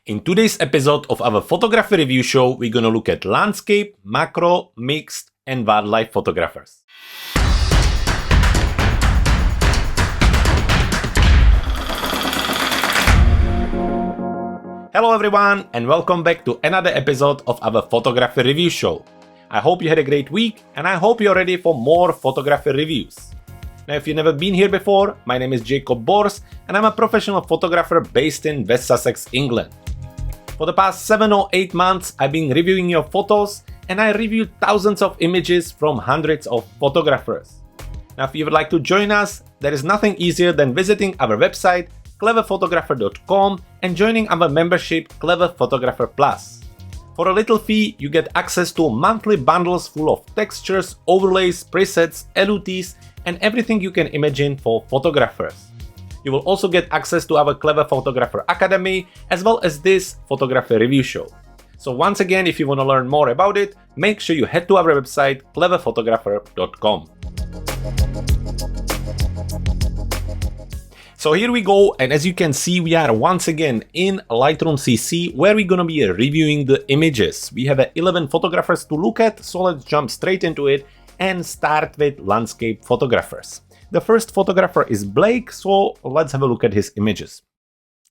In today's episode of our photography review show, we're going to look at landscape, macro, mixed, and wildlife photographers. Hello everyone, and welcome back to another episode of our photography review show. I hope you had a great week, and I hope you're ready for more photography reviews. Now, if you've never been here before, my name is Jakub, and I'm a professional photographer based in West Sussex, England. For the past 7 or 8 months, I've been reviewing your photos, and I reviewed thousands of images from hundreds of photographers. Now, if you would like to join us, there is nothing easier than visiting our website, cleverphotographer.com, and joining our membership, Clever Photographer Plus. For a little fee, you get access to monthly bundles full of textures, overlays, presets, LUTs, and everything you can imagine for photographers. You will also get access to our Clever Photographer Academy, as well as this photography review show. So once again, if you want to learn more about it, make sure you head to our website, cleverphotographer.com. So here we go, and as you can see, we are once again in Lightroom CC, where we're gonna be reviewing the images. We have 11 photographers to look at, so let's jump straight into it and start with landscape photographers. The first photographer is Blake, so let's have a look at his images.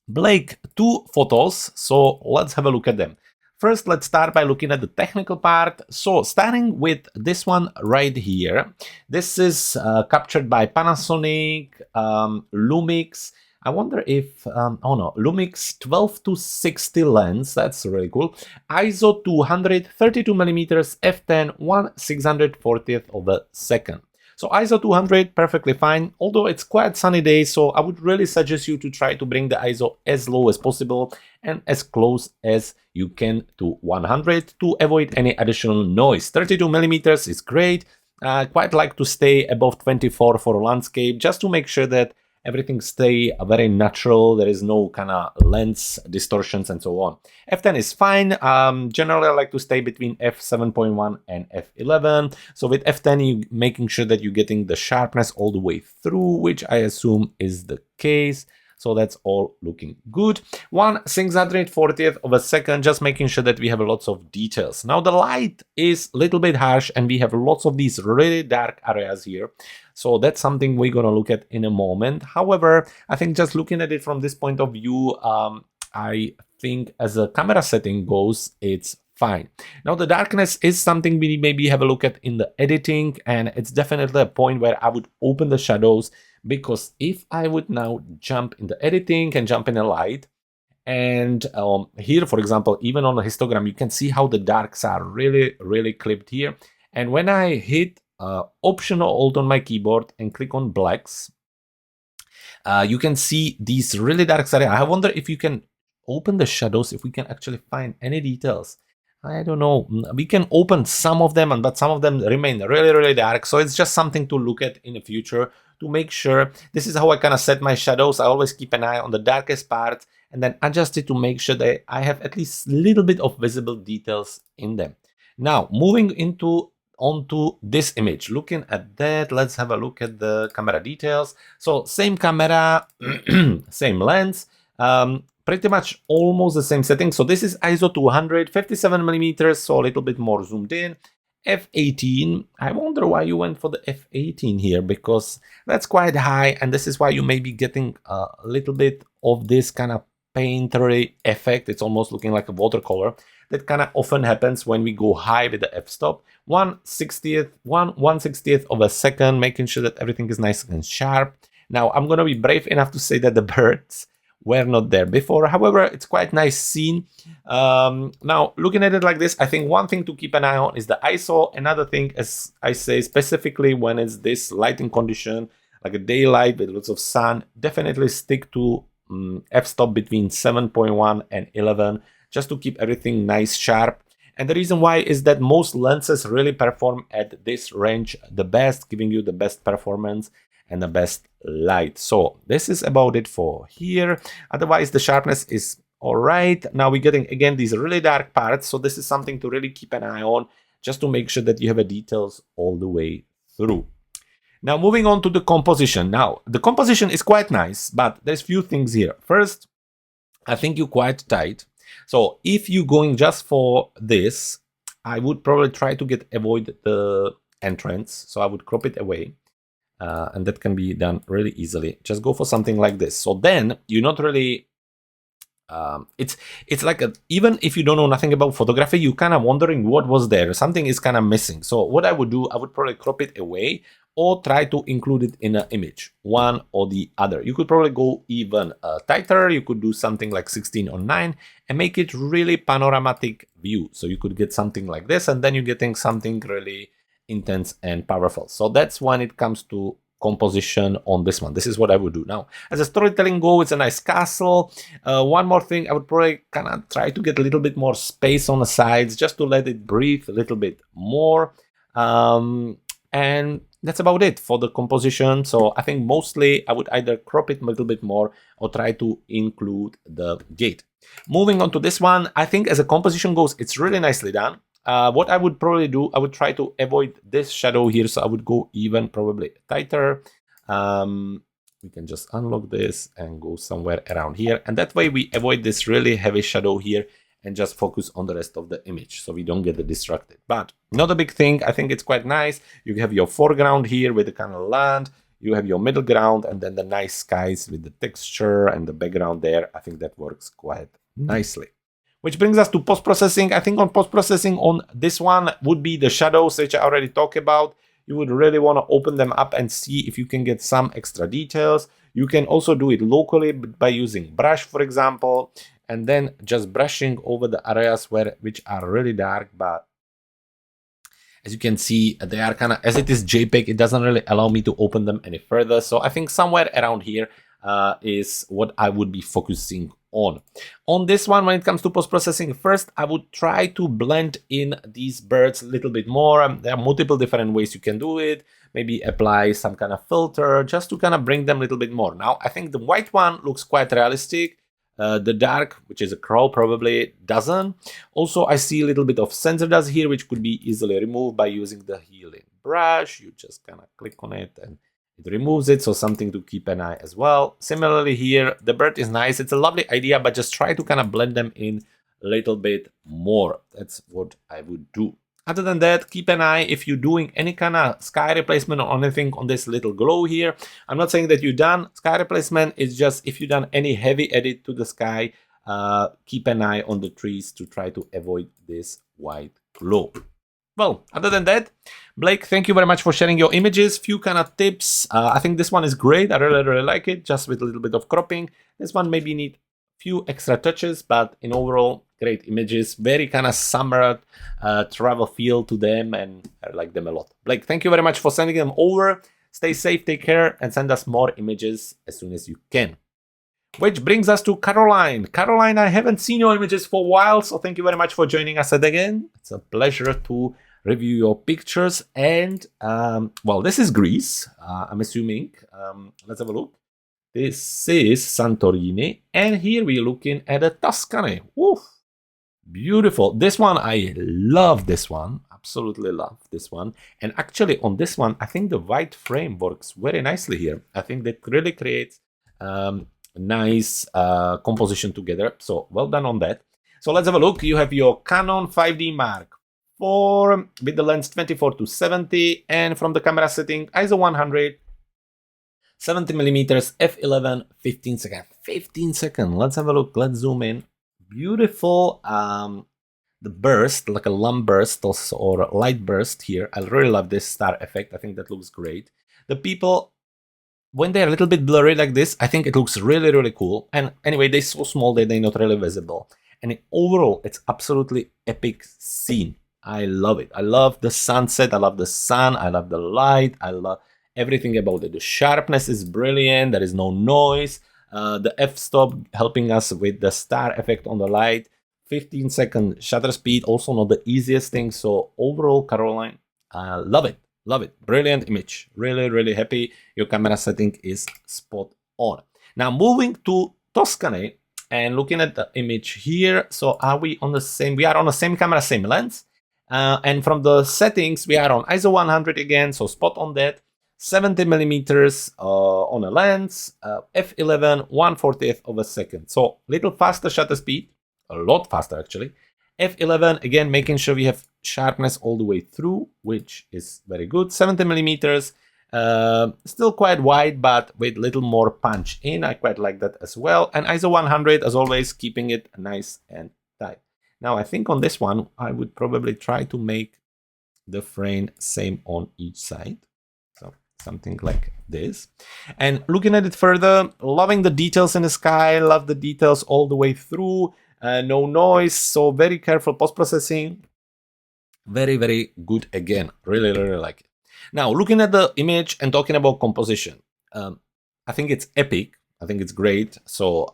Blake, 2 photos, so let's have a look at them. First, let's start by looking at the technical part. So starting with this one right here. This is captured by Panasonic, Lumix. I wonder if, Lumix 12-60 lens, that's really cool. ISO 200, 32mm, f10, 1/640th of a second. So ISO 200, perfectly fine, although it's quite sunny day, so I would really suggest you to try to bring the ISO as low as possible and as close as you can to 100 to avoid any additional noise. 32mm is great. I quite like to stay above 24 for landscape, just to make sure that everything stay very natural, there is no kind of lens distortions and so on. f10 is fine. Generally I like to stay between f7.1 and f11. So with f10 you making sure that you're getting the sharpness all the way through, which I assume is the case. So that's all looking good. 1/640th of a second, just making sure that we have lots of details. Now the light is a little bit harsh and we have lots of these really dark areas here. So that's something we're gonna look at in a moment. However, I think just looking at it from this point of view, I think as a camera setting goes, it's fine. Now the darkness is something we maybe have a look at in the editing, and it's definitely a point where I would open the shadows, because if I would now jump in the editing and jump in the light, and here for example, even on the histogram, you can see how the darks are really clipped here. And when I hit Option or Alt on my keyboard and click on blacks, you can see these really dark areas. I wonder if you can open the shadows, if we can actually find any details. I don't know. We can open some of them, but some of them remain really dark. So it's just something to look at in the future to make sure. This is how I kind of set my shadows. I always keep an eye on the darkest part and then adjust it to make sure that I have at least a little bit of visible details in them. Now, moving onto this image, looking at that, let's have a look at the camera details. So same camera, same lens, pretty much almost the same setting. So this is ISO 200, 57mm, so a little bit more zoomed in. f18, I wonder why you went for the f18 here, because that's quite high, and this is why you may be getting a little bit of this kind of painterly effect. It's almost looking like a watercolor. That kind of often happens when we go high with the f-stop. 1/60th of a second, making sure that everything is nice and sharp. Now I'm gonna be brave enough to say that the birds were not there before. However, it's quite nice scene. Now looking at it like this, I think one thing to keep an eye on is the ISO. Another thing, as I say, specifically when it's this lighting condition, like a daylight with lots of sun, definitely stick to f-stop between 7.1 and 11, just to keep everything nice sharp. And the reason why is that most lenses really perform at this range the best, giving you the best performance and the best light. So this is about it for here. Otherwise the sharpness is all right. Now we're getting again these really dark parts, so this is something to really keep an eye on, just to make sure that you have the details all the way through. Now moving on to the composition. Now the composition is quite nice, but there's few things here. First, I think you're quite tight. So if you're going just for this, I would probably try to avoid the entrance. So I would crop it away. And that can be done really easily. Just go for something like this. So then you're not really... it's like even if you don't know nothing about photography, you kind of wondering what was there. Something is kind of missing. So what I would do, I would probably crop it away or try to include it in an image, one or the other. You could probably go even tighter. You could do something like 16:9 and make it really panoramic view. So you could get something like this, and then you're getting something really intense and powerful. So that's when it comes to composition on this one. This is what I would do. Now, as a storytelling go, it's a nice castle. One more thing, I would probably kind of try to get a little bit more space on the sides just to let it breathe a little bit more. And that's about it for the composition. So I think mostly I would either crop it a little bit more or try to include the gate. Moving on to this one, I think as a composition goes, it's really nicely done. What I would probably do, I would try to avoid this shadow here, so I would go even probably tighter. We can just unlock this and go somewhere around here, and that way we avoid this really heavy shadow here and just focus on the rest of the image so we don't get distracted. But not a big thing. I think it's quite nice. You have your foreground here with the kind of land, you have your middle ground, and then the nice skies with the texture and the background there. I think that works quite nicely. Which brings us to post-processing. I think on post-processing on this one would be the shadows, which I already talked about. You would really want to open them up and see if you can get some extra details. You can also do it locally by using brush, for example, and then just brushing over the areas which are really dark, but as you can see, they are kind of, as it is JPEG, it doesn't really allow me to open them any further. So I think somewhere around here is what I would be focusing on. On this one, when it comes to post-processing, first I would try to blend in these birds a little bit more. There are multiple different ways you can do it. Maybe apply some kind of filter just to kind of bring them a little bit more. Now, I think the white one looks quite realistic. The dark, which is a crow, probably doesn't. Also, I see a little bit of sensor dust here, which could be easily removed by using the healing brush. You just kind of click on it and it removes it, so something to keep an eye as well. Similarly here, the bird is nice. It's a lovely idea, but just try to kind of blend them in a little bit more. That's what I would do. Other than that, keep an eye if you're doing any kind of sky replacement or anything on this little glow here. I'm not saying that you're done sky replacement. It's just if you've done any heavy edit to the sky, keep an eye on the trees to try to avoid this white glow. Well, other than that, Blake, thank you very much for sharing your images. Few kind of tips. I think this one is great. I really like it, just with a little bit of cropping. This one maybe need few extra touches, but in overall, great images. Very kind of summer travel feel to them, and I like them a lot. Blake, thank you very much for sending them over. Stay safe, take care, and send us more images as soon as you can. Which brings us to Caroline. Caroline, I haven't seen your images for a while, so thank you very much for joining us again. It's a pleasure to review your pictures. And, well, this is Greece, I'm assuming. Let's have a look. This is Santorini, and here we're looking at a Tuscany. Woof! Beautiful. This one, I love this one. Absolutely love this one. And actually on this one, I think the white frame works very nicely here. I think that really creates nice composition together. So well done on that. So let's have a look. You have your Canon 5D Mark IV with the lens 24-70, and from the camera setting ISO 100, 70mm, f11, 15 second. 15 second. Let's have a look. Let's zoom in. Beautiful. The burst, like a lump burst or light burst here. I really love this star effect. I think that looks great. The people, when they're a little bit blurry like this, I think it looks really, really cool. And anyway, they're so small that they're not really visible. And overall, it's absolutely epic scene. I love it. I love the sunset. I love the sun. I love the light. I love everything about it. The sharpness is brilliant. There is no noise. The f-stop helping us with the star effect on the light. 15-second shutter speed, also not the easiest thing. So overall, Caroline, love it. Love it. Brilliant image. Really, really happy. Your camera setting is spot on. Now moving to Tuscany and looking at the image here. So are we on the same? We are on the same camera, same lens. And from the settings, we are on ISO 100 again. So spot on that. 70mm on a lens, f11, 1/40th of a second. So little faster shutter speed. a lot faster actually. F11, again, making sure we have sharpness all the way through, which is very good. 70 millimeters, still quite wide, but with little more punch in. I quite like that as well. And ISO 100, as always, keeping it nice and tight. Now, I think on this one, I would probably try to make the frame same on each side. So something like this. And looking at it further, loving the details in the sky, love the details all the way through. No noise, so very careful post-processing. Very, very good again. Really, really like it. Now, looking at the image and talking about composition, I think it's epic. I think it's great. So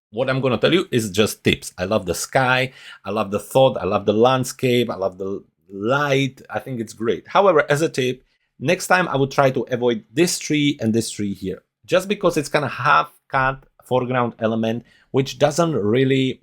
what I'm going to tell you is just tips. I love the sky. I love the thought. I love the landscape. I love the light. I think it's great. However, as a tip, next time I would try to avoid this tree and this tree here, just because it's kind of half-cut foreground element, which doesn't really,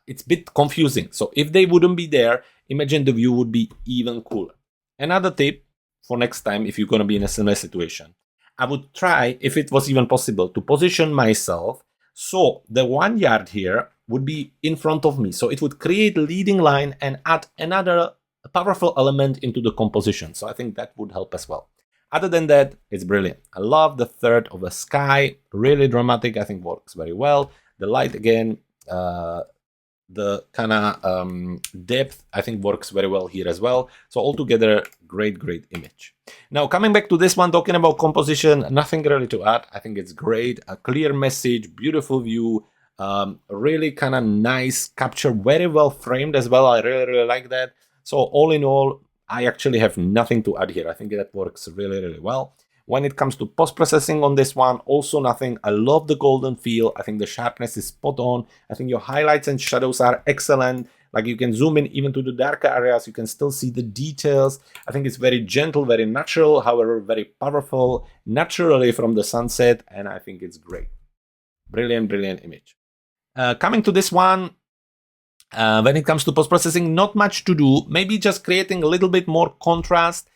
it's a bit confusing. So if they wouldn't be there, imagine the view would be even cooler. Another tip for next time, if you're going to be in a similar situation, I would try, if it was even possible, to position myself so the 1 yard here would be in front of me. So it would create a leading line and add another powerful element into the composition. So I think that would help as well. Other than that, it's brilliant. I love the third of the sky, really dramatic, I think works very well. The light again, the kind of depth, I think works very well here as well. So altogether, great, great image. Now, coming back to this one, talking about composition, nothing really to add. I think it's great, a clear message, beautiful view, really kind of nice capture, very well framed as well. I really, really like that. So all in all, I actually have nothing to add here. I think that works really, really well. When it comes to post-processing on this one, also nothing. I love the golden feel. I think the sharpness is spot on. I think your highlights and shadows are excellent. Like you can zoom in even to the darker areas. You can still see the details. I think it's very gentle, very natural, however, very powerful, naturally from the sunset. And I think it's great. Brilliant, brilliant image. Coming to this one, when it comes to post-processing, not much to do. Maybe just creating a little bit more contrast.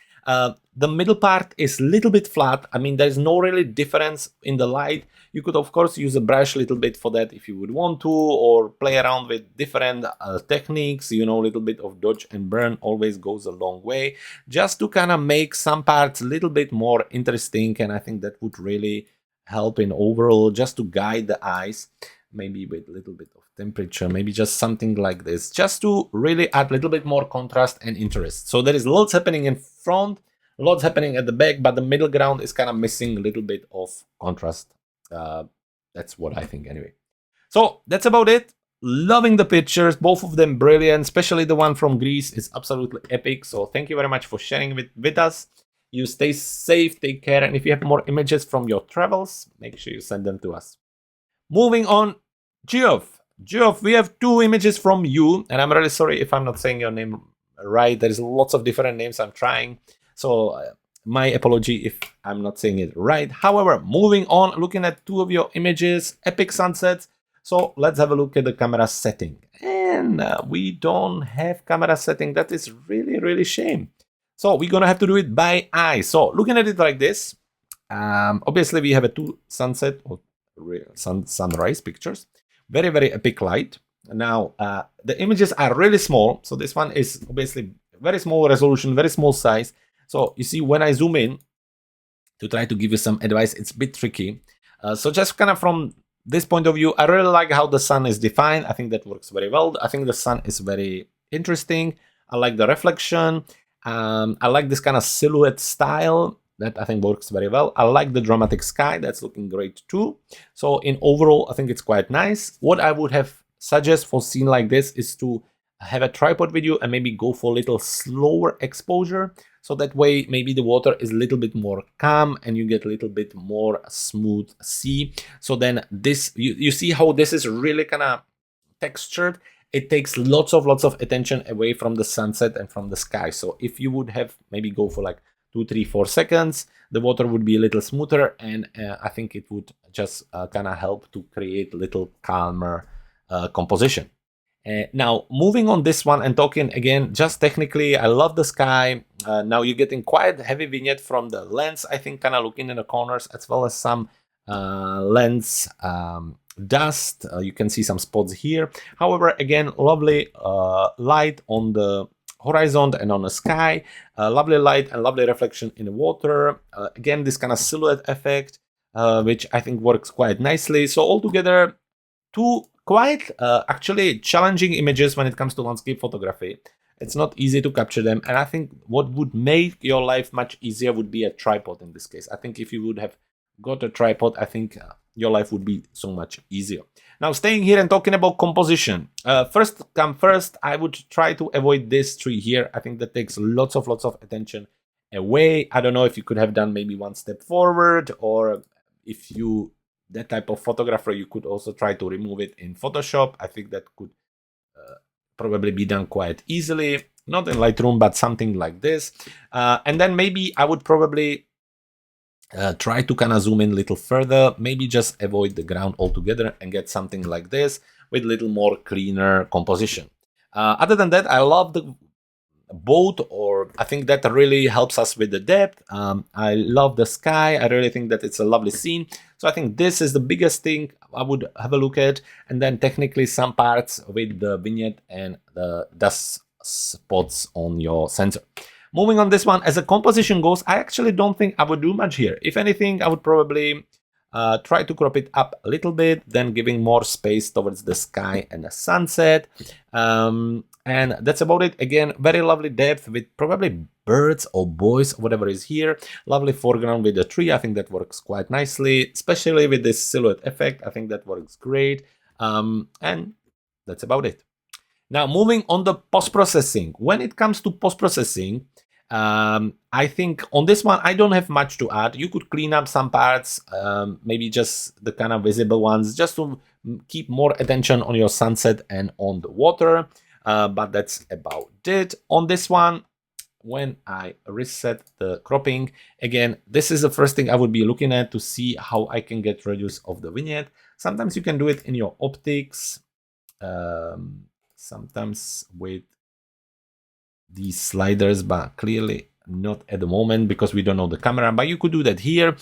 The middle part is a little bit flat. I mean, there's no really difference in the light. You could, of course, use a brush a little bit for that if you would want to, or play around with different techniques. You know, a little bit of dodge and burn always goes a long way, just to kind of make some parts a little bit more interesting. And I think that would really help in overall, just to guide the eyes, maybe with a little bit of temperature, maybe just something like this, just to really add a little bit more contrast and interest. So there is lots happening in front, lots happening at the back, but the middle ground is kind of missing a little bit of contrast. That's what I think anyway. So that's about it. Loving the pictures, both of them brilliant, especially the one from Greece is absolutely epic. So thank you very much for sharing with us. You stay safe, take care, and if you have more images from your travels, make sure you send them to us. Moving on, Geoff. Geoff, we have 2 images from you, and I'm really sorry if I'm not saying your name right. There is lots of different names I'm trying, so my apology if I'm not saying it right. However, moving on, looking at 2 of your images, epic sunsets. So let's have a look at the camera setting. And we don't have camera setting. That is really, really shame. So we're gonna have to do it by eye. So looking at it like this, obviously we have a 2 sunset or sunrise pictures. Very, very epic light. Now, the images are really small. So this one is obviously very small resolution, very small size. So you see, when I zoom in to try to give you some advice, it's a bit tricky. So just kind of from this point of view, I really like how the sun is defined. I think that works very well. I think the sun is very interesting. I like the reflection. I like this kind of silhouette style. That I think works very well. I like the dramatic sky. That's looking great too. So in overall, I think it's quite nice. What I would have suggest for scene like this is to have a tripod with you and maybe go for a little slower exposure. So that way, maybe the water is a little bit more calm and you get a little bit more smooth sea. So then this, you see how this is really kind of textured. It takes lots of attention away from the sunset and from the sky. So if you would have maybe go for like 2, 3, 4 seconds, the water would be a little smoother, and I think it would just kind of help to create a little calmer composition. Now, moving on this one and talking again, just technically, I love the sky. Now you're getting quite heavy vignette from the lens, I think, kind of looking in the corners, as well as some lens dust. You can see some spots here. However, again, lovely light on the horizon and on the sky. Lovely light and lovely reflection in the water. Again, this kind of silhouette effect, which I think works quite nicely. So altogether, two quite actually challenging images when it comes to landscape photography. It's not easy to capture them, and I think what would make your life much easier would be a tripod in this case. I think if you would have got a tripod, I think your life would be so much easier. Now, staying here and talking about composition. First come first, I would try to avoid this tree here. I think that takes lots of attention away. I don't know if you could have done maybe one step forward, or if you that type of photographer, you could also try to remove it in Photoshop. I think that could probably be done quite easily, not in Lightroom, but something like this. And then maybe I would probably try to kind of zoom in a little further, maybe just avoid the ground altogether and get something like this with a little more cleaner composition. Other than that, I love the boat, or I think that really helps us with the depth. I love the sky. I really think that it's a lovely scene. So I think this is the biggest thing I would have a look at. And then technically some parts with the vignette and the dust spots on your sensor. Moving on this one, as a composition goes, I actually don't think I would do much here. If anything, I would probably try to crop it up a little bit, then giving more space towards the sky and the sunset. And that's about it. Again, very lovely depth with probably birds or boys, whatever is here. Lovely foreground with the tree. I think that works quite nicely, especially with this silhouette effect. I think that works great. And that's about it. Now, moving on the post-processing. When it comes to post-processing, I think on this one, I don't have much to add. You could clean up some parts, maybe just the kind of visible ones, just to keep more attention on your sunset and on the water. But that's about it. On this one, when I reset the cropping, again, this is the first thing I would be looking at to see how I can get rid of the vignette. Sometimes you can do it in your optics, sometimes with these sliders, but clearly not at the moment because we don't know the camera, but you could do that here.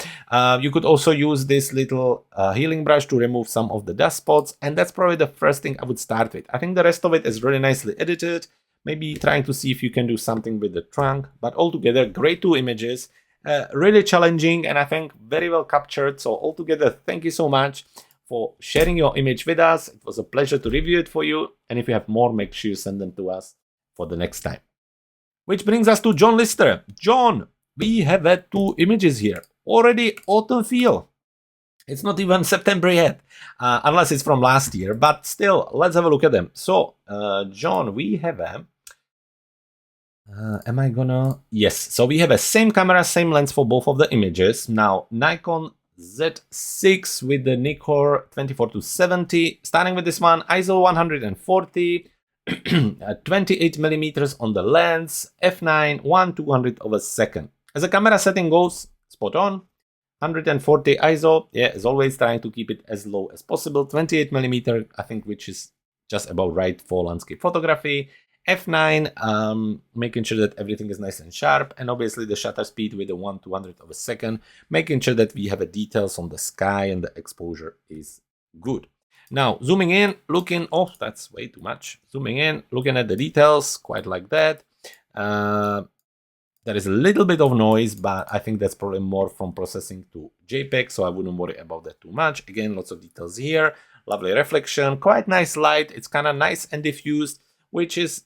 You could also use this little healing brush to remove some of the dust spots, and that's probably the first thing I would start with. I think the rest of it is really nicely edited, maybe trying to see if you can do something with the trunk, but altogether great two images, really challenging, and I think very well captured. So altogether, thank you so much for sharing your image with us. It was a pleasure to review it for you, and if you have more, make sure you send them to us for the next time. Which brings us to John Lister. John, we have had two images here. Already autumn feel. It's not even September yet, unless it's from last year, but still, let's have a look at them. So, John, we have a... am I gonna... Yes, so we have a same camera, same lens for both of the images. Now, Nikon Z6 with the Nikkor 24-70. Starting with this one, ISO 140. 28 millimeters on the lens, f9, 1/200 of a second. As a camera setting goes, spot on. 140 ISO, yeah, as always, trying to keep it as low as possible. 28 millimeter, I think, which is just about right for landscape photography. f9, making sure that everything is nice and sharp, and obviously the shutter speed with the 1/200 of a second, making sure that we have the details on the sky and the exposure is good. Now, zooming in, looking, oh, that's way too much. Zooming in, looking at the details, quite like that. There is a little bit of noise, but I think that's probably more from processing to JPEG, so I wouldn't worry about that too much. Again, lots of details here. Lovely reflection, quite nice light. It's kind of nice and diffused, which is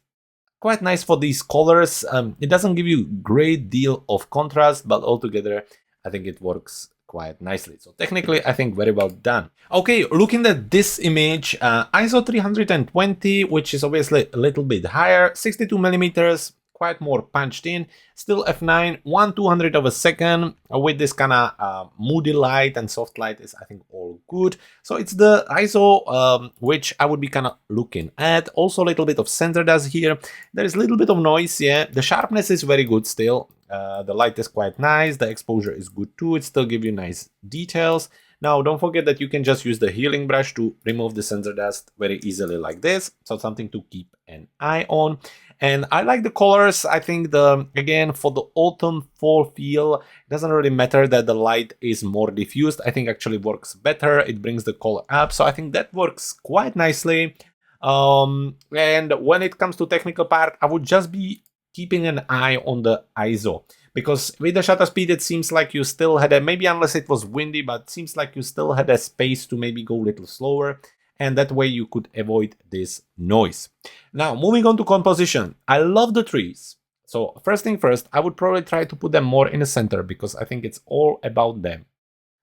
quite nice for these colors. It doesn't give you a great deal of contrast, but altogether, I think it works quite nicely. So technically, I think very well done. Okay, looking at this image, ISO 320, which is obviously a little bit higher, 62 millimeters, quite more punched in, still f9, 1/200 of a second, with this kind of moody light and soft light is, I think, all good. So it's the ISO which I would be kind of looking at. Also a little bit of sensor dust here. There is a little bit of noise, yeah. The sharpness is very good still. The light is quite nice. The exposure is good too. It still gives you nice details. Now, don't forget that you can just use the healing brush to remove the sensor dust very easily like this. So something to keep an eye on. And I like the colors. I think again, for the autumn fall feel, it doesn't really matter that the light is more diffused. I think actually works better. It brings the color up. So I think that works quite nicely. And when it comes to technical part, I would just be keeping an eye on the ISO. Because with the shutter speed, it seems like you still had maybe unless it was windy, but it seems like you still had a space to maybe go a little slower. And that way you could avoid this noise. Now, moving on to composition. I love the trees. So first thing first, I would probably try to put them more in the center because I think it's all about them.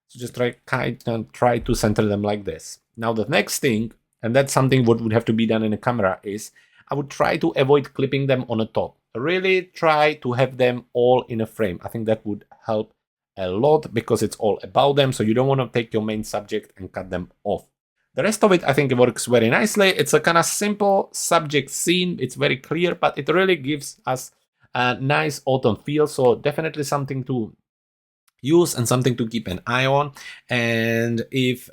So just try to center them like this. Now the next thing, and that's something what would have to be done in a camera, is I would try to avoid clipping them on the top. Really try to have them all in a frame. I think that would help a lot because it's all about them. So you don't want to take your main subject and cut them off. The rest of it, I think it works very nicely. It's a kind of simple subject scene. It's very clear, but it really gives us a nice autumn feel. So definitely something to use and something to keep an eye on. And if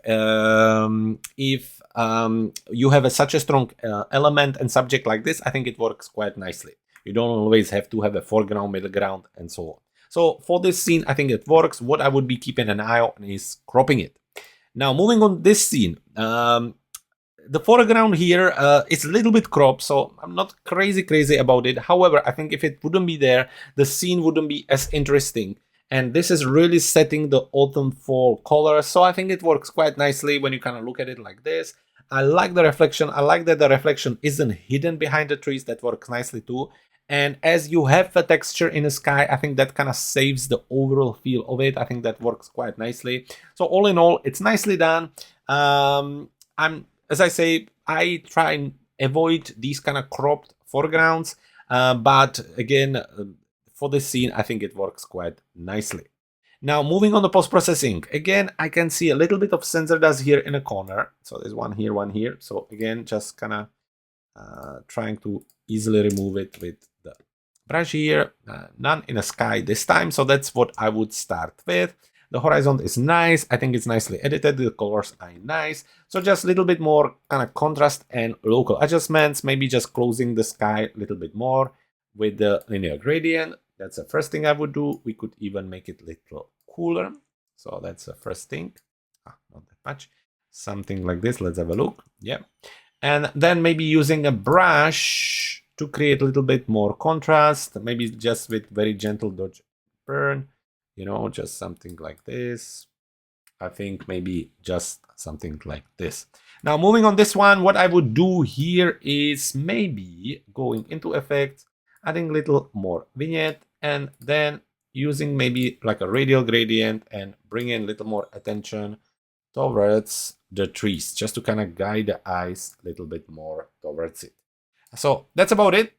you have such a strong element and subject like this, I think it works quite nicely. You don't always have to have a foreground, middle ground, and so on. So for this scene, I think it works. What I would be keeping an eye on is cropping it. Now, moving on this scene, the foreground here is a little bit cropped, so I'm not crazy about it. However, I think if it wouldn't be there, the scene wouldn't be as interesting. And this is really setting the autumn fall color. So I think it works quite nicely when you kind of look at it like this. I like the reflection. I like that the reflection isn't hidden behind the trees. That works nicely too. And as you have the texture in the sky, I think that kind of saves the overall feel of it. I think that works quite nicely. So all in all, it's nicely done. As I say, I try and avoid these kind of cropped foregrounds. But again, for this scene, I think it works quite nicely. Now, moving on to post-processing. Again, I can see a little bit of sensor dust here in a corner. So there's one here. So again, just kind of trying to easily remove it with the brush here. None in the sky this time. So that's what I would start with. The horizon is nice. I think it's nicely edited. The colors are nice. So just a little bit more kind of contrast and local adjustments. Maybe just closing the sky a little bit more with the linear gradient. That's the first thing I would do. We could even make it a little cooler. So that's the first thing. Not that much. Something like this. Let's have a look. Yeah. And then maybe using a brush to create a little bit more contrast. Maybe just with very gentle dodge burn. You know, just something like this. I think maybe just something like this. Now, moving on this one, what I would do here is maybe going into effects, adding a little more vignette, and then using maybe like a radial gradient and bringing a little more attention towards the trees, just to kind of guide the eyes a little bit more towards it. So that's about it.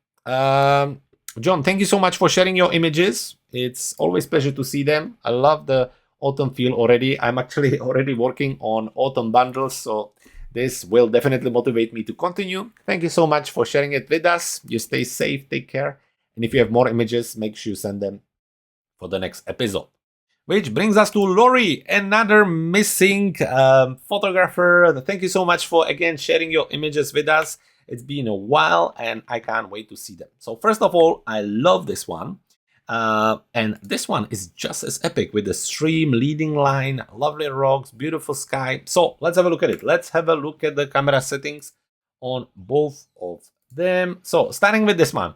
John, thank you so much for sharing your images. It's always a pleasure to see them. I love the autumn feel already. I'm actually already working on autumn bundles, so this will definitely motivate me to continue. Thank you so much for sharing it with us. You stay safe, take care. And if you have more images, make sure you send them for the next episode. Which brings us to Laurie, another missing photographer. Thank you so much for, again, sharing your images with us. It's been a while and I can't wait to see them. So first of all, I love this one. And this one is just as epic with the stream, leading line, lovely rocks, beautiful sky. So let's have a look at it. Let's have a look at the camera settings on both of them. So starting with this one.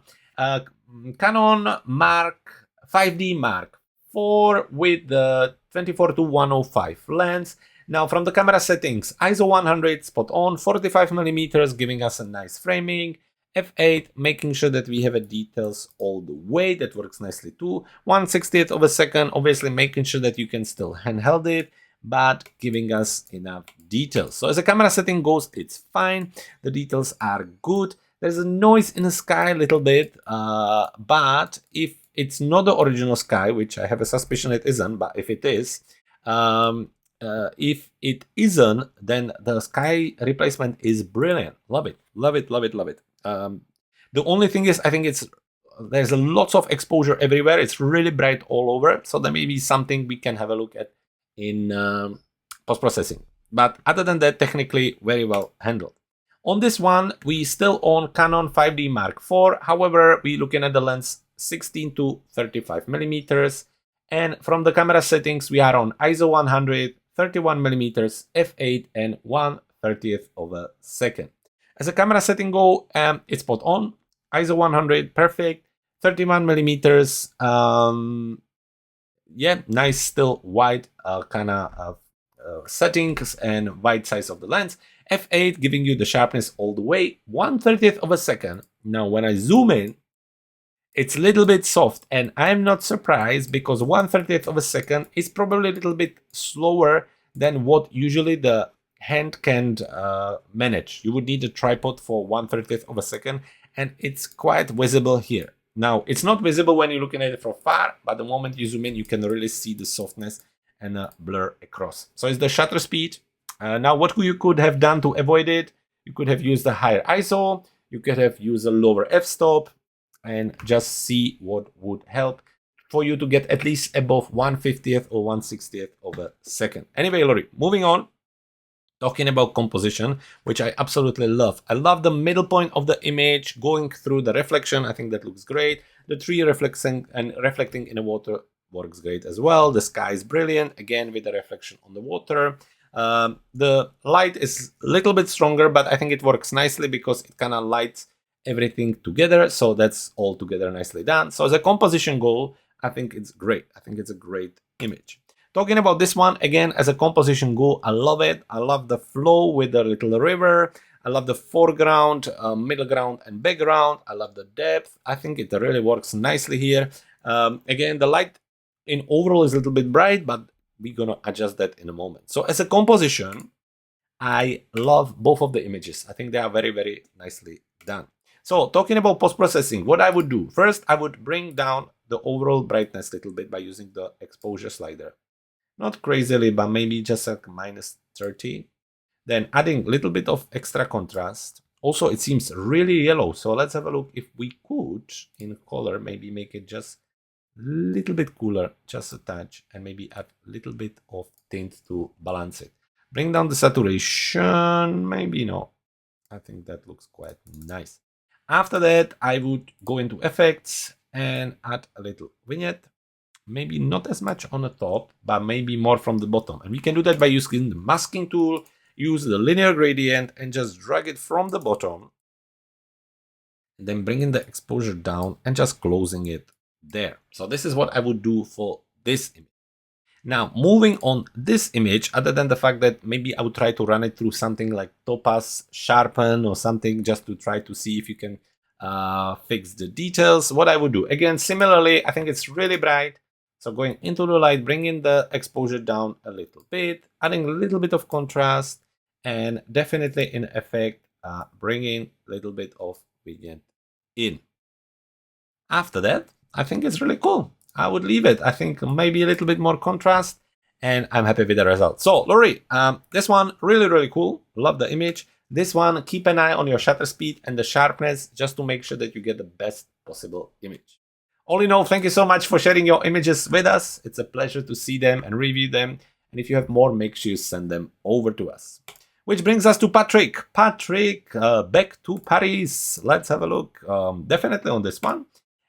Canon Mark 5D Mark IV with the 24-105 lens. Now from the camera settings, ISO 100 spot on, 45mm giving us a nice framing, f8 making sure that we have a details all the way, that works nicely too, 1/60th of a second, obviously making sure that you can still handheld it, but giving us enough details. So as a camera setting goes, it's fine, the details are good. There's a noise in the sky a little bit, but if it's not the original sky, which I have a suspicion it isn't, but if it is, if it isn't, then the sky replacement is brilliant. Love it, love it, love it, love it. The only thing is, I think there's lots of exposure everywhere. It's really bright all over, so there may be something we can have a look at in post-processing. But other than that, technically very well handled. On this one, we still own Canon 5D Mark IV. However, we're looking at the lens 16 to 35 millimeters. And from the camera settings, we are on ISO 100, 31 millimeters, f8, and 1/30th of a second. As a camera setting go, it's spot on. ISO 100, perfect. 31 millimeters. Yeah, nice, still wide kind of settings and wide size of the lens. f8 giving you the sharpness all the way. 1/30th of a second. Now, when I zoom in, it's a little bit soft, and I'm not surprised because 1/30th of a second is probably a little bit slower than what usually the hand can manage. You would need a tripod for 1/30th of a second, and it's quite visible here. Now, it's not visible when you're looking at it from far, but the moment you zoom in, you can really see the softness and blur across. So it's the shutter speed. Now, what you could have done to avoid it, you could have used a higher ISO, you could have used a lower f-stop, and just see what would help for you to get at least above 1/50th or 1/60th of a second. Anyway, Laurie, moving on. Talking about composition, which I absolutely love. I love the middle point of the image going through the reflection. I think that looks great. The tree reflecting in the water works great as well. The sky is brilliant, again with the reflection on the water. The light is a little bit stronger, but I think it works nicely because it kind of lights everything together. So that's all together nicely done. So as a composition goal, I think it's great. I think it's a great image. Talking about this one, again, as a composition goal, I love it. I love the flow with the little river. I love the foreground, middle ground, and background. I love the depth. I think it really works nicely here. Again, the light in overall is a little bit bright, but we're going to adjust that in a moment. So as a composition, I love both of the images. I think they are very, very nicely done. So talking about post-processing, what I would do. First, I would bring down the overall brightness a little bit by using the exposure slider. Not crazily, but maybe just like -30. Then adding a little bit of extra contrast. Also, it seems really yellow. So let's have a look if we could, in color, maybe make it just a little bit cooler, just a touch, and maybe add a little bit of tint to balance it. Bring down the saturation, maybe no. I think that looks quite nice. After that, I would go into effects and add a little vignette. Maybe not as much on the top, but maybe more from the bottom. And we can do that by using the masking tool, use the linear gradient, and just drag it from the bottom. And then bringing the exposure down and just closing it there. So this is what I would do for this image. Now, moving on this image, other than the fact that maybe I would try to run it through something like Topaz Sharpen or something, just to try to see if you can fix the details, what I would do. Again, similarly, I think it's really bright. So going into the light, bringing the exposure down a little bit, adding a little bit of contrast, and definitely in effect, bringing a little bit of vignette in. After that, I think it's really cool. I would leave it. I think maybe a little bit more contrast, and I'm happy with the result. So, Laurie, this one, really, really cool. Love the image. This one, keep an eye on your shutter speed and the sharpness just to make sure that you get the best possible image. All in all, thank you so much for sharing your images with us. It's a pleasure to see them and review them. And if you have more, make sure you send them over to us. Which brings us to Patrick. Patrick, back to Paris. Let's have a look. Definitely on this one.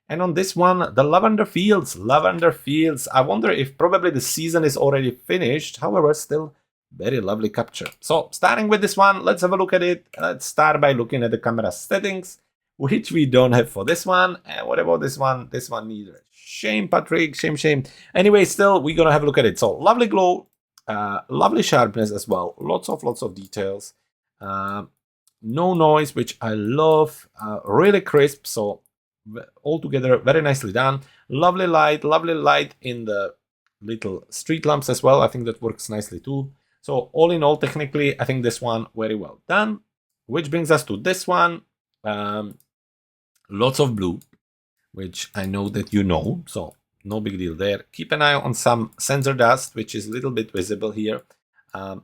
And on this one, the lavender fields. Lavender fields. I wonder if probably the season is already finished. However, still very lovely capture. So starting with this one, let's have a look at it. Let's start by looking at the camera settings, which we don't have for this one. And what about this one? This one neither. Shame, Patrick. Shame. Anyway, still, we're going to have a look at it. So lovely glow, lovely sharpness as well. Lots of details. No noise, which I love. Really crisp. So altogether, very nicely done. Lovely light in the little street lamps as well. I think that works nicely too. So all in all, technically, I think this one very well done. Which brings us to this one. Lots of blue, which I know that you know, so no big deal there. Keep an eye on some sensor dust, which is a little bit visible here.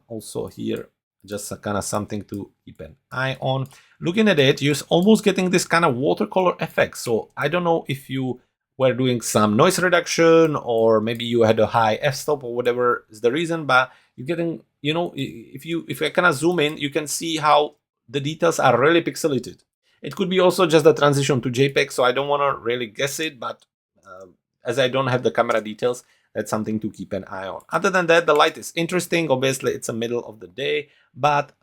Also here, just a kind of something to keep an eye on. Looking at it, you're almost getting this kind of watercolor effect. So I don't know if you were doing some noise reduction or maybe you had a high f-stop or whatever is the reason, but you're you know, if I kind of zoom in, you can see how the details are really pixelated. It could be also just the transition to JPEG, so I don't want to really guess it, but as I don't have the camera details, that's something to keep an eye on. Other than that, the light is interesting. Obviously, it's the middle of the day, but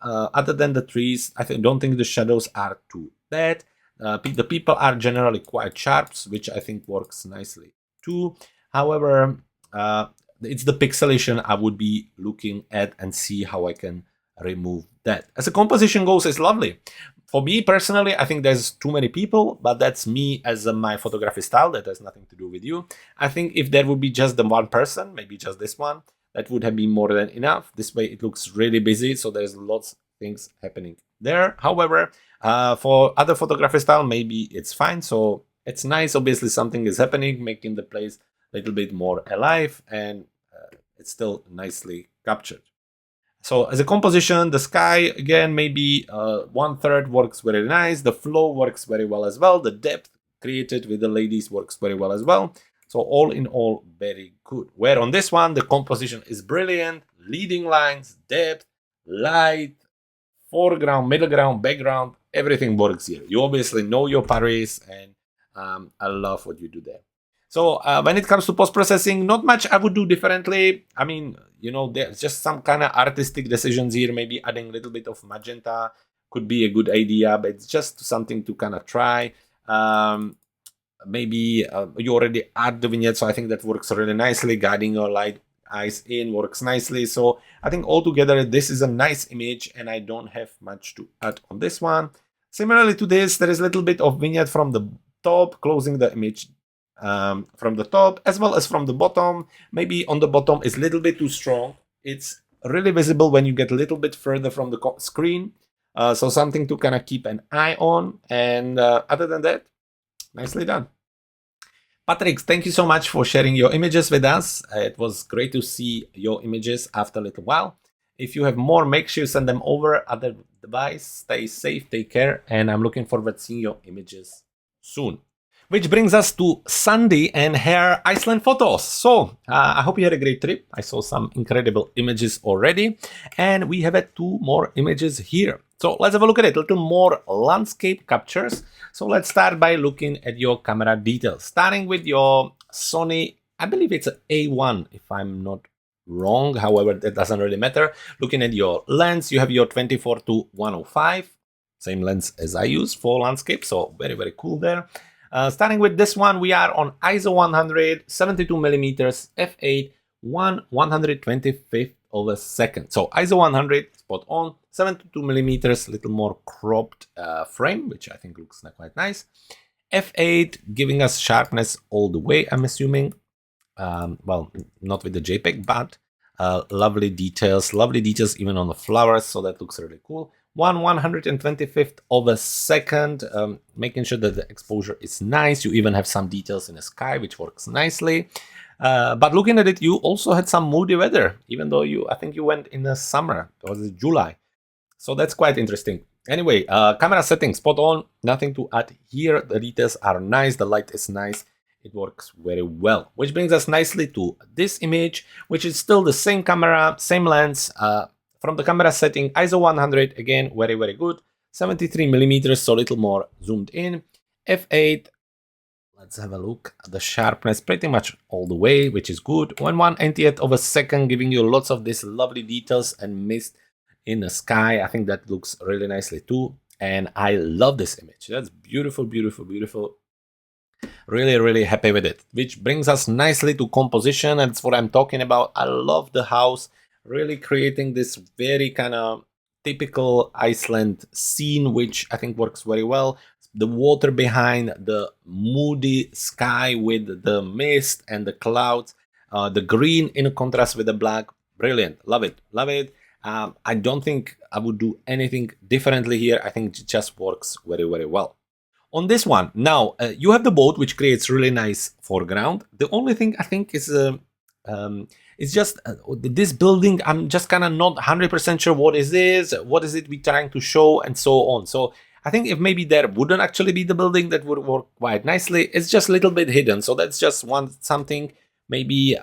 other than the trees, I don't think the shadows are too bad. The people are generally quite sharp, which I think works nicely too. However, it's the pixelation I would be looking at and see how I can remove that. As the composition goes, it's lovely. For me personally, I think there's too many people, but that's me as my photography style. That has nothing to do with you. I think if there would be just the one person, maybe just this one, that would have been more than enough. This way it looks really busy, so there's lots of things happening there. However, for other photography style, maybe it's fine. So it's nice. Obviously, something is happening, making the place a little bit more alive, and it's still nicely captured. So as a composition, the sky, again, maybe 1/3 works very nice. The flow works very well as well. The depth created with the ladies works very well as well. So all in all, very good. Where on this one, the composition is brilliant. Leading lines, depth, light, foreground, middle ground, background, everything works here. You obviously know your Paris, and I love what you do there. So when it comes to post-processing, not much I would do differently. I mean, you know, there's just some kind of artistic decisions here. Maybe adding a little bit of magenta could be a good idea, but it's just something to kind of try. Maybe you already add the vignette, so I think that works really nicely. Guiding your light eyes in works nicely. So I think altogether, this is a nice image, and I don't have much to add on this one. Similarly to this, there is a little bit of vignette from the top, closing the image from the top as well as from the bottom. Maybe on the bottom is a little bit too strong. It's really visible when you get a little bit further from the screen. So something to kind of keep an eye on. And other than that, nicely done. Patrick, thank you so much for sharing your images with us. It was great to see your images after a little while. If you have more, make sure you send them over. Otherwise, stay safe, take care, and I'm looking forward to seeing your images soon. Which brings us to Sandy and her Iceland photos. So I hope you had a great trip. I saw some incredible images already, and we have 2 more images here. So let's have a look at it, a little more landscape captures. So let's start by looking at your camera details, starting with your Sony, I believe it's an A1 if I'm not wrong. However, that doesn't really matter. Looking at your lens, you have your 24-105, same lens as I use for landscape. So very, very cool there. Starting with this one, we are on ISO 100, 72mm, f8, 1/125th of a second. So ISO 100, spot on, 72mm, little more cropped frame, which I think looks quite nice. f8, giving us sharpness all the way, I'm assuming. Well, not with the JPEG, but lovely details even on the flowers, so that looks really cool. 1/125th of a second, making sure that the exposure is nice. You even have some details in the sky, which works nicely. But looking at it, you also had some moody weather, even though I think you went in the summer, it was July. So that's quite interesting. Anyway, camera settings, spot on, nothing to add here. The details are nice, the light is nice. It works very well, which brings us nicely to this image, which is still the same camera, same lens. From the camera setting, ISO 100, again, very, very good. 73mm, so a little more zoomed in. f8, let's have a look at the sharpness, pretty much all the way, which is good. 1/180th of a second, giving you lots of these lovely details and mist in the sky. I think that looks really nicely too. And I love this image. That's beautiful, beautiful, beautiful. Really, really happy with it. Which brings us nicely to composition, and that's what I'm talking about. I love the house. Really creating this very kind of typical Iceland scene, which I think works very well. The water behind, the moody sky with the mist and the clouds, the green in contrast with the black. Brilliant. Love it. Love it. I don't think I would do anything differently here. I think it just works very, very well. On this one, now you have the boat, which creates really nice foreground. The only thing I think is it's just this building, I'm just kind of not 100% sure what is this, what is it we trying to show, and so on. So I think if maybe there wouldn't actually be the building, that would work quite nicely. It's just a little bit hidden, so that's just something. Maybe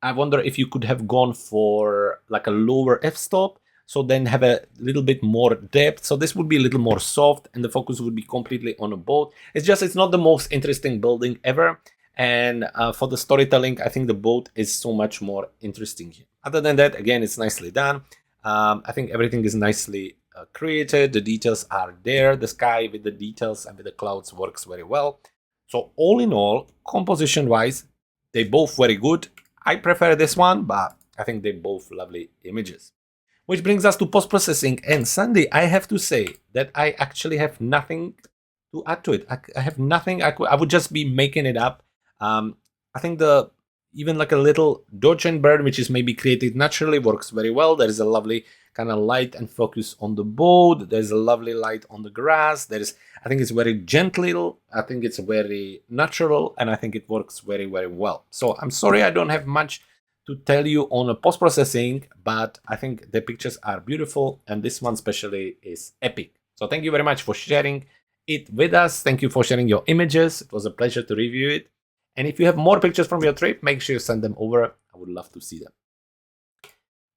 I wonder if you could have gone for like a lower f-stop, so then have a little bit more depth. So this would be a little more soft and the focus would be completely on a boat. It's not the most interesting building ever. And for the storytelling, I think the boat is so much more interesting here. Other than that, again, it's nicely done. I think everything is nicely created. The details are there. The sky with the details and with the clouds works very well. So all in all, composition wise, they both very good. I prefer this one, but I think they're both lovely images. Which brings us to post-processing. And Sandy, I have to say that I actually have nothing to add to it. I have nothing. I would just be making it up. I think even like a little dodge and burn, which is maybe created naturally, works very well. There is a lovely kind of light and focus on the boat. There's a lovely light on the grass. I think it's very gentle. I think it's very natural, and I think it works very, very well. So I'm sorry I don't have much to tell you on a post-processing, but I think the pictures are beautiful, and this one especially is epic. So thank you very much for sharing it with us. Thank you for sharing your images. It was a pleasure to review it. And if you have more pictures from your trip, make sure you send them over. I would love to see them.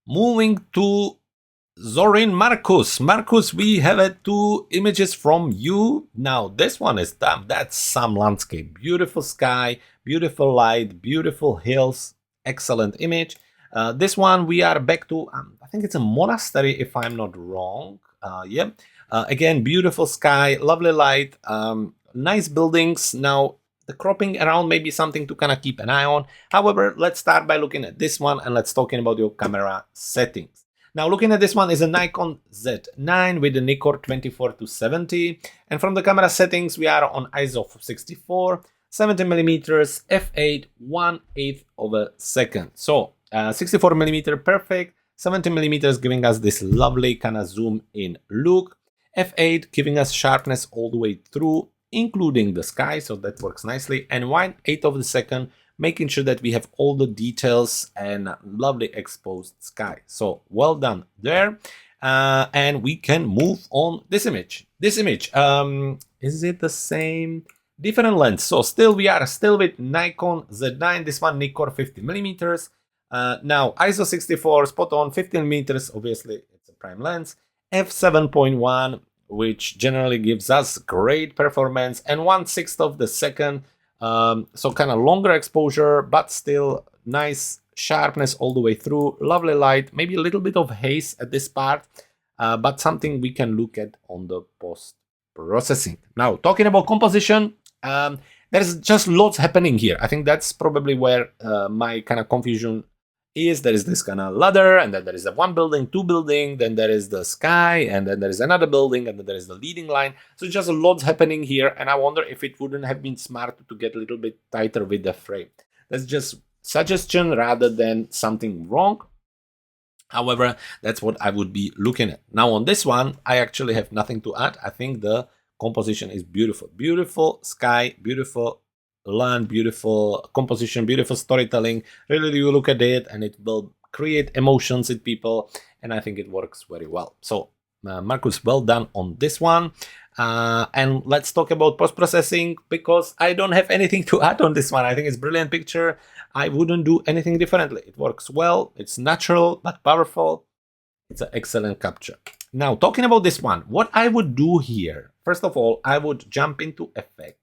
Moving to Sorin Marcus. Marcus, we have 2 images from you. Now, this one is that's some landscape. Beautiful sky, beautiful light, beautiful hills. Excellent image. This one, we are back to, I think it's a monastery, if I'm not wrong. Again, beautiful sky, lovely light, nice buildings. Now, the cropping around may be something to kind of keep an eye on. However, let's start by looking at this one and let's talking about your camera settings. Now, looking at this one is a Nikon Z9 with a Nikkor 24-70. And from the camera settings, we are on ISO of 64, 70mm, f8, 1/8 of a second. So 64mm perfect, 70mm giving us this lovely kind of zoom in look, f8 giving us sharpness all the way through, including the sky, so that works nicely, and 1/8 of the second, making sure that we have all the details and lovely exposed sky. So well done there. And we can move on this image. Is it the same? Different lens. So we are still with Nikon Z9. This one Nikkor 50mm. Now ISO 64, spot on, 15mm. Obviously, it's a prime lens. f7.1, which generally gives us great performance, and 1/6 of the second. So kind of longer exposure, but still nice sharpness all the way through. Lovely light, maybe a little bit of haze at this part, but something we can look at on the post-processing. Now, talking about composition, there's just lots happening here. I think that's probably where my kind of confusion is. There is this kind of ladder, and then there is a 1 building, 2 building, then there is the sky, and then there is another building, and then there is the leading line. So just lots happening here, and I wonder if it wouldn't have been smart to get a little bit tighter with the frame. That's just suggestion rather than something wrong. However, that's what I would be looking at. Now on this one, I actually have nothing to add. I think the composition is beautiful. Beautiful sky, beautiful land, beautiful composition, beautiful storytelling. Really, you look at it and it will create emotions in people, and I think it works very well. So Marcus, well done on this one. And let's talk about post-processing, because I don't have anything to add on this one. I think it's a brilliant picture. I wouldn't do anything differently. It works well. It's natural but powerful. It's an excellent capture. Now, talking about this one, what I would do here, first of all, I would jump into effect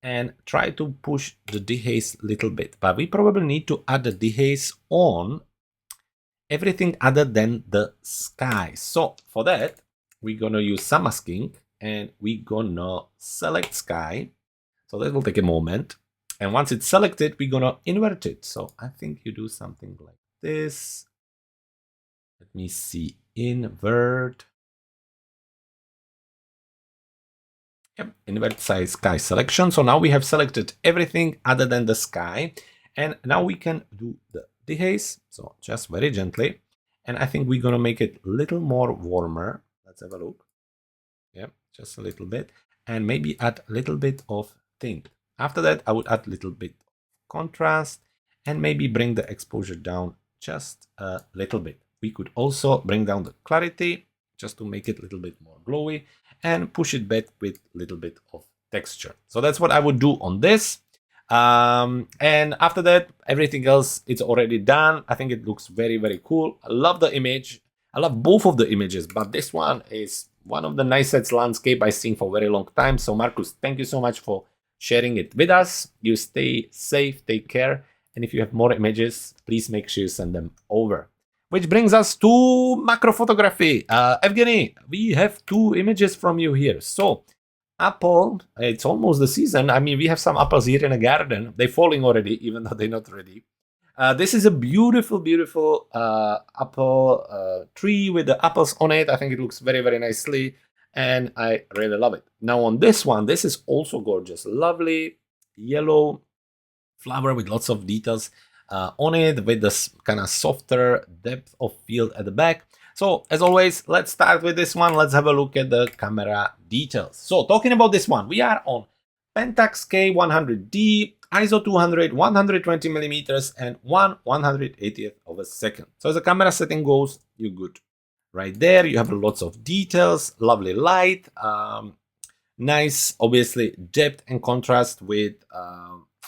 and try to push the dehaze a little bit. But we probably need to add the dehaze on everything other than the sky. So for that, we're gonna use some masking, and we're gonna select sky. So that will take a moment. And once it's selected, we're gonna invert it. So I think you do something like this. Let me see, invert. Yep, invert size sky selection. So now we have selected everything other than the sky. And now we can do the dehaze. So just very gently. And I think we're gonna make it a little more warmer. Let's have a look. Yep, just a little bit. And maybe add a little bit of tint. After that, I would add a little bit of contrast and maybe bring the exposure down just a little bit. We could also bring down the clarity just to make it a little bit more glowy and push it back with a little bit of texture. So that's what I would do on this. And after that, everything else, it's already done. I think it looks very, very cool. I love the image. I love both of the images, but this one is one of the nicest landscape I've seen for a very long time. So Marcus, thank you so much for sharing it with us. You stay safe, take care. And if you have more images, please make sure you send them over. Which brings us to macro photography. Evgeniy, we have 2 images from you here. So apple, it's almost the season. I mean, we have some apples here in the garden. They're falling already, even though they're not ready. This is a beautiful, beautiful apple tree with the apples on it. I think it looks very, very nicely, and I really love it. Now on this one, this is also gorgeous. Lovely yellow flower with lots of details on it, with this kind of softer depth of field at the back. So as always, let's start with this one. Let's have a look at the camera details. So talking about this one, we are on Pentax K100D, ISO 200, 120 millimeters, and 1/180th of a second. So as the camera setting goes, you're good. Right there, you have lots of details, lovely light, nice, obviously, depth and contrast with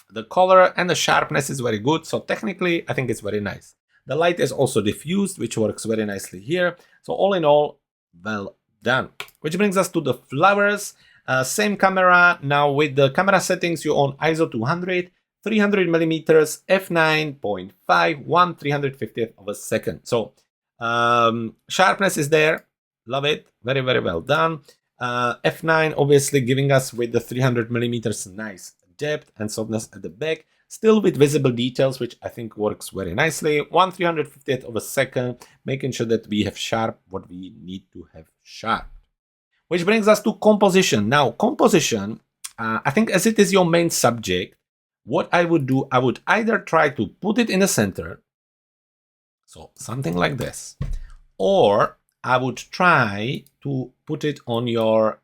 the color, and the sharpness is very good. So technically, I think it's very nice. The light is also diffused, which works very nicely here. So all in all, well done. Which brings us to the flowers. Same camera. Now with the camera settings, you're on ISO 200, 300 millimeters, f9.5, 1/350th of a second. So sharpness is there. Love it. Very, very well done. f9 obviously giving us with the 300 millimeters nice depth and softness at the back. Still with visible details, which I think works very nicely. 1/350th of a second, making sure that we have sharp what we need to have sharp. Which brings us to composition. Now, composition, I think as it is your main subject, what I would do, I would either try to put it in the center, so something like this, or I would try to put it on your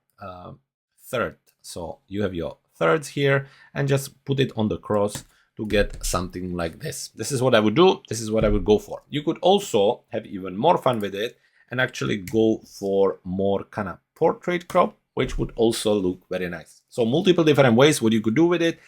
third. So you have your thirds here, and just put it on the cross to get something like this. This is what I would do. This is what I would go for. You could also have even more fun with it and actually go for more kind of portrait crop, which would also look very nice. So multiple different ways what you could do with it.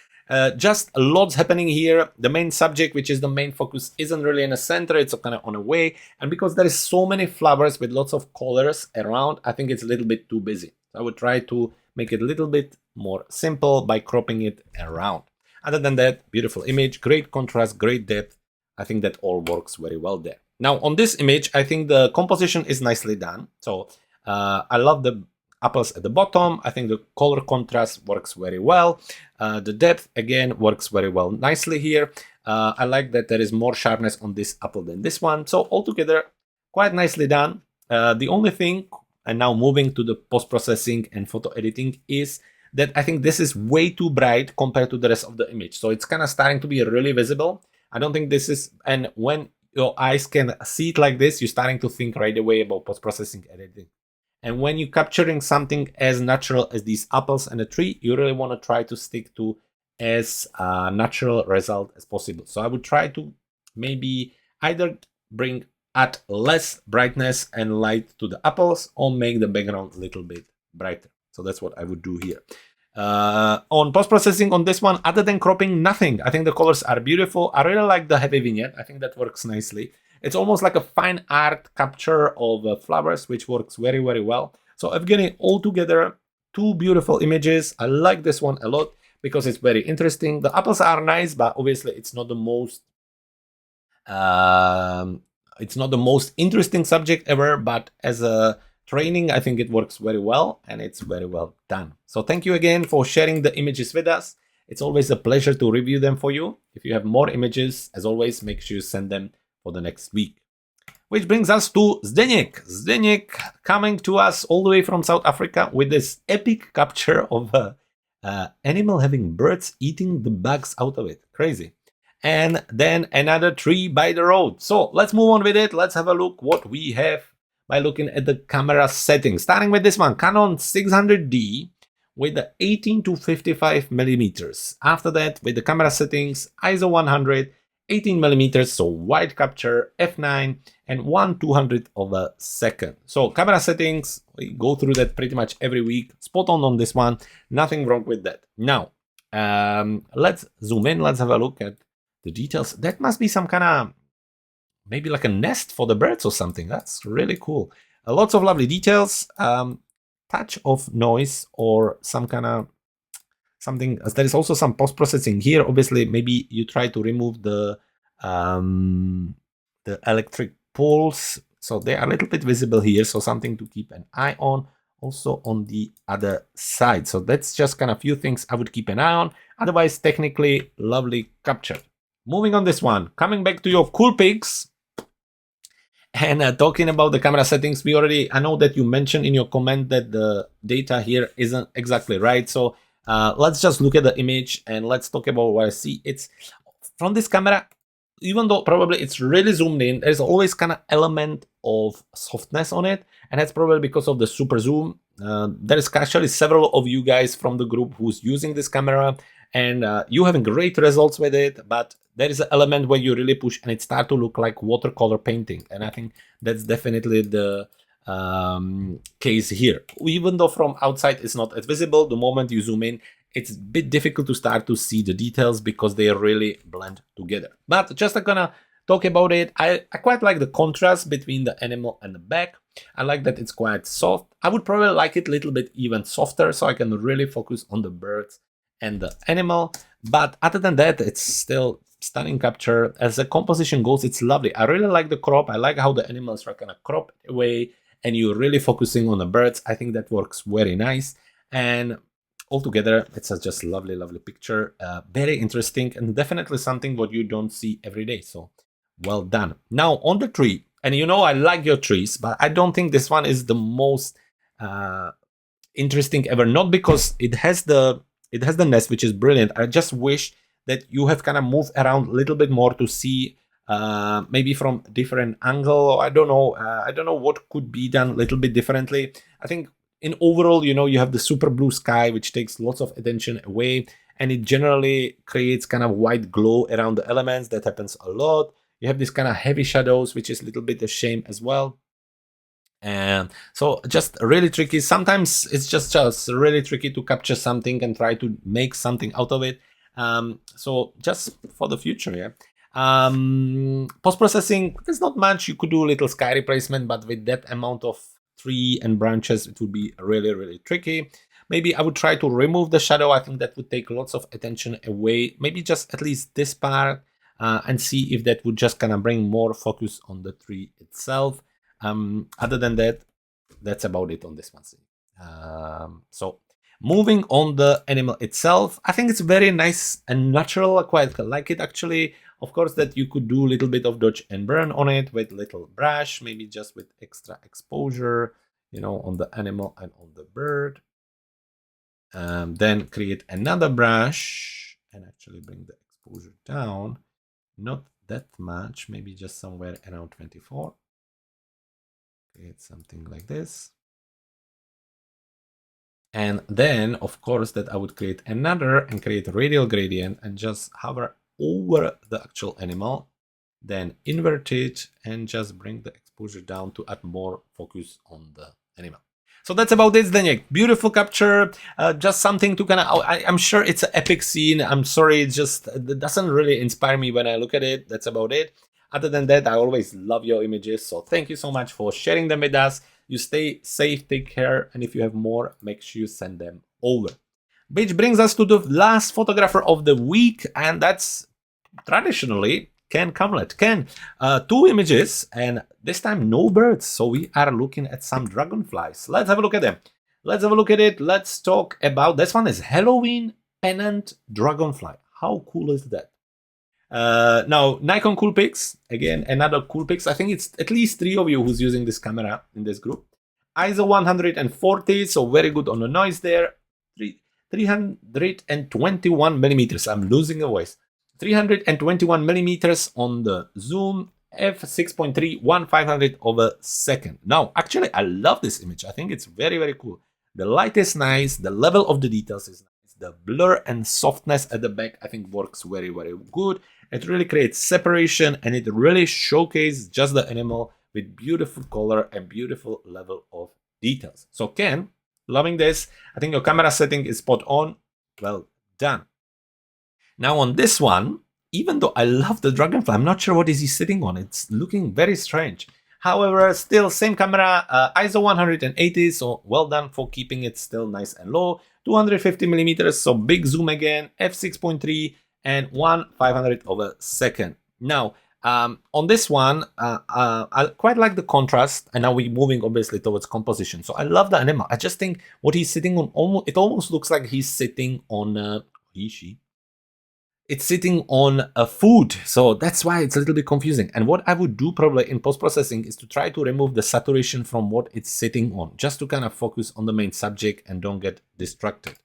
Just lots happening here. The main subject, which is the main focus, isn't really in the center. It's kind of on a way. And because there is so many flowers with lots of colors around, I think it's a little bit too busy. So I would try to make it a little bit more simple by cropping it around. Other than that, beautiful image, great contrast, great depth. I think that all works very well there. Now on this image, I think the composition is nicely done. So I love the apples at the bottom. I think the color contrast works very well. The depth again works very well nicely here. I like that there is more sharpness on this apple than this one. So altogether, quite nicely done. The only thing, and now moving to the post-processing and photo editing, is that I think this is way too bright compared to the rest of the image. So it's kind of starting to be really visible. I don't think this is, and when your eyes can see it like this, you're starting to think right away about post-processing editing. And when you're capturing something as natural as these apples and a tree, you really want to try to stick to as natural result as possible. So I would try to maybe either add less brightness and light to the apples, or make the background a little bit brighter. So that's what I would do here. On post-processing on this one, other than cropping, nothing. I think the colors are beautiful. I really like the heavy vignette. I think that works nicely. It's almost like a fine art capture of flowers, which works very, very well. So Evgeniy, altogether, 2 beautiful images. I like this one a lot because it's very interesting. The apples are nice, but obviously it's not the most interesting subject ever, but as a training, I think it works very well, and it's very well done. So thank you again for sharing the images with us. It's always a pleasure to review them for you. If you have more images, as always, make sure you send them for the next week. Which brings us to Zdenek. Zdenek coming to us all the way from South Africa with this epic capture of an animal having birds eating the bugs out of it. Crazy. And then another tree by the road. So let's move on with it. Let's have a look what we have by looking at the camera settings. Starting with this one, Canon 600D with the 18 to 55 millimeters. After that, with the camera settings, ISO 100, 18 millimeters, so wide capture, f9, and 1/200th of a second. So camera settings, we go through that pretty much every week. Spot on this one, nothing wrong with that. Now, Let's zoom in. Let's have a look at the details. That must be some kind of, maybe like a nest for the birds or something. That's really cool. Lots of lovely details. Touch of noise or some kind of something. There is also some post-processing here. Obviously, maybe you try to remove the electric poles, so they are a little bit visible here. So something to keep an eye on. Also on the other side. So that's just kind of few things I would keep an eye on. Otherwise, technically, lovely capture. Moving on this one, coming back to your cool pics. And talking about the camera settings, I know that you mentioned in your comment that the data here isn't exactly right. So let's just look at the image and let's talk about what I see. It's from this camera, even though probably it's really zoomed in, there's always kind of element of softness on it. And that's probably because of the super zoom. There is actually several of you guys from the group who's using this camera, and you having great results with it, but there is an element where you really push and it starts to look like watercolor painting. And I think that's definitely the case here. Even though from outside it's not as visible, the moment you zoom in, it's a bit difficult to start to see the details because they really blend together. But just gonna talk about it. I quite like the contrast between the animal and the back. I like that it's quite soft. I would probably like it a little bit even softer so I can really focus on the birds and the animal. But other than that, it's still stunning capture. As the composition goes, it's lovely. I really like the crop. I like how the animals are kind of cropped away and you're really focusing on the birds. I think that works very nice. And altogether, it's a just lovely, lovely picture. Very interesting and definitely something what you don't see every day. So well done. Now on the tree. And you know I like your trees, but I don't think this one is the most interesting ever. Not because it has the nest, which is brilliant. I just wish that you have kind of moved around a little bit more to see maybe from different angle. I don't know. I don't know what could be done a little bit differently. I think in overall, you know, you have the super blue sky, which takes lots of attention away, and it generally creates kind of white glow around the elements. That happens a lot. You have this kind of heavy shadows, which is a little bit a shame as well. And so just really tricky. Sometimes it's just really tricky to capture something and try to make something out of it. So just for the future, yeah. Post-processing, there's not much. You could do a little sky replacement, but with that amount of tree and branches, it would be really, really tricky. Maybe I would try to remove the shadow. I think that would take lots of attention away. Maybe just at least this part. And see if that would just kind of bring more focus on the tree itself. Other than that, that's about it on this one. So moving on the animal itself, I think it's very nice and natural. I quite like it actually. Of course, that you could do a little bit of dodge and burn on it with little brush, maybe just with extra exposure, you know, on the animal and on the bird. Then create another brush and actually bring the exposure down. Not that much, maybe just somewhere around 24. Create something like this. And then, of course, that I would create another and create a radial gradient and just hover over the actual animal, then invert it and just bring the exposure down to add more focus on the animal. So that's about it, Zdenek. Beautiful capture, just something to kind of, I'm sure it's an epic scene. I'm sorry, it doesn't really inspire me when I look at it. That's about it. Other than that, I always love your images. So thank you so much for sharing them with us. You stay safe, take care. And if you have more, make sure you send them over. Which brings us to the last photographer of the week. And that's traditionally Ken Camlet. Ken, 2 images and this time no birds. So we are looking at some dragonflies. Let's have a look at them. Let's have a look at it. Let's talk about this one is Halloween pennant dragonfly. How cool is that? Now Nikon cool pics. Again, another cool pics. I think it's at least 3 of you who's using this camera in this group. ISO 140, so very good on the noise there. 321 millimeters. I'm losing a voice. 321 millimeters on the zoom, f6.3, 1/500 of a second. Now, actually, I love this image. I think it's very, very cool. The light is nice. The level of the details is nice. The blur and softness at the back, I think, works very, very good. It really creates separation and it really showcases just the animal with beautiful color and beautiful level of details. So, Ken, loving this. I think your camera setting is spot on. Well done. Now on this one, even though I love the dragonfly, I'm not sure what is he sitting on. It's looking very strange. However, still same camera, ISO 180, so well done for keeping it still nice and low. 250 millimeters, so big zoom again, f6.3 and 1/500 of a second. Now, on this one, I quite like the contrast, and now we're moving obviously towards composition. So I love the animal. I just think what he's sitting on, it almost looks like he's sitting on it's sitting on a food, so that's why it's a little bit confusing. And what I would do probably in post-processing is to try to remove the saturation from what it's sitting on, just to kind of focus on the main subject and don't get distracted.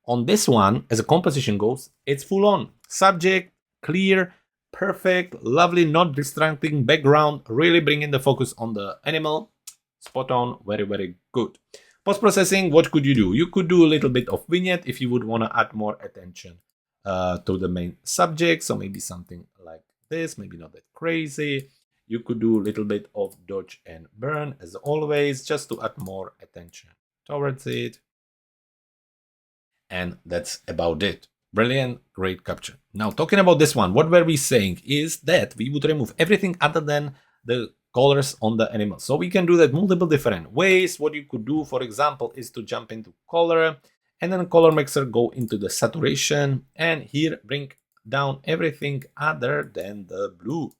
On this one, as a composition goes, it's full on. Subject, clear, perfect, lovely, not distracting background, really bringing the focus on the animal. Spot on, very, very good. Post-processing, what could you do? You could do a little bit of vignette if you would want to add more attention to the main subject, so maybe something like this, maybe not that crazy. You could do a little bit of dodge and burn as always, just to add more attention towards it. And that's about it. Brilliant, great capture. Now talking about this one, what were we saying is that we would remove everything other than the colors on the animal. So we can do that multiple different ways. What you could do, for example, is to jump into color, and then color mixer, go into the saturation, and here bring down everything other than the blue.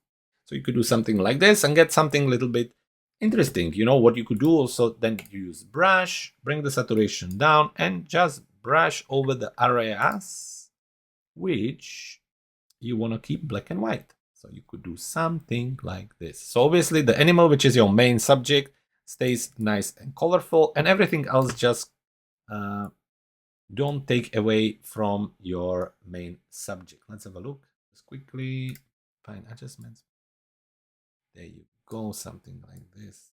So you could do something like this and get something a little bit interesting. You know what you could do also, then use brush, bring the saturation down, and just brush over the areas which you want to keep black and white. So you could do something like this. So obviously the animal, which is your main subject, stays nice and colorful, and everything else just don't take away from your main subject. Let's have a look just quickly. Fine adjustments. There you go, something like this.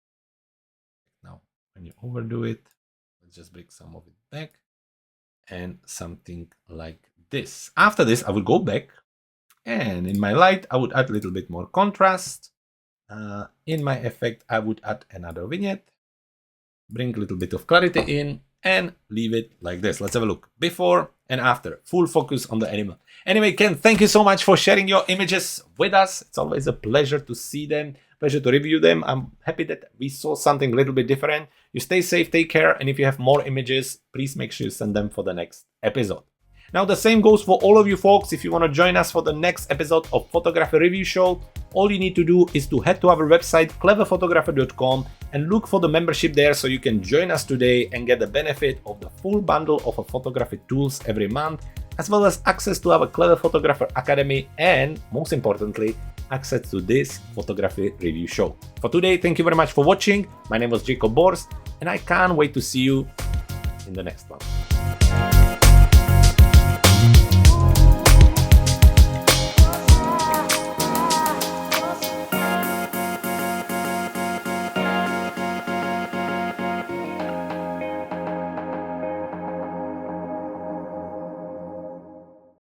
Now, when you overdo it, let's just bring some of it back, and something like this. After this, I will go back, and in my light, I would add a little bit more contrast. In my effect, I would add another vignette, bring a little bit of clarity in, and leave it like this. Let's have a look. Before and after. Full focus on the animal. Anyway, Ken, thank you so much for sharing your images with us. It's always a pleasure to see them, pleasure to review them. I'm happy that we saw something a little bit different. You stay safe, take care, and if you have more images, please make sure you send them for the next episode. Now, the same goes for all of you folks. If you want to join us for the next episode of Photography Review Show, all you need to do is to head to our website, cleverphotographer.com, and look for the membership there so you can join us today and get the benefit of the full bundle of photography tools every month, as well as access to our Clever Photographer Academy, and most importantly, access to this Photography Review Show. For today, thank you very much for watching. My name was Jakub, and I can't wait to see you in the next one.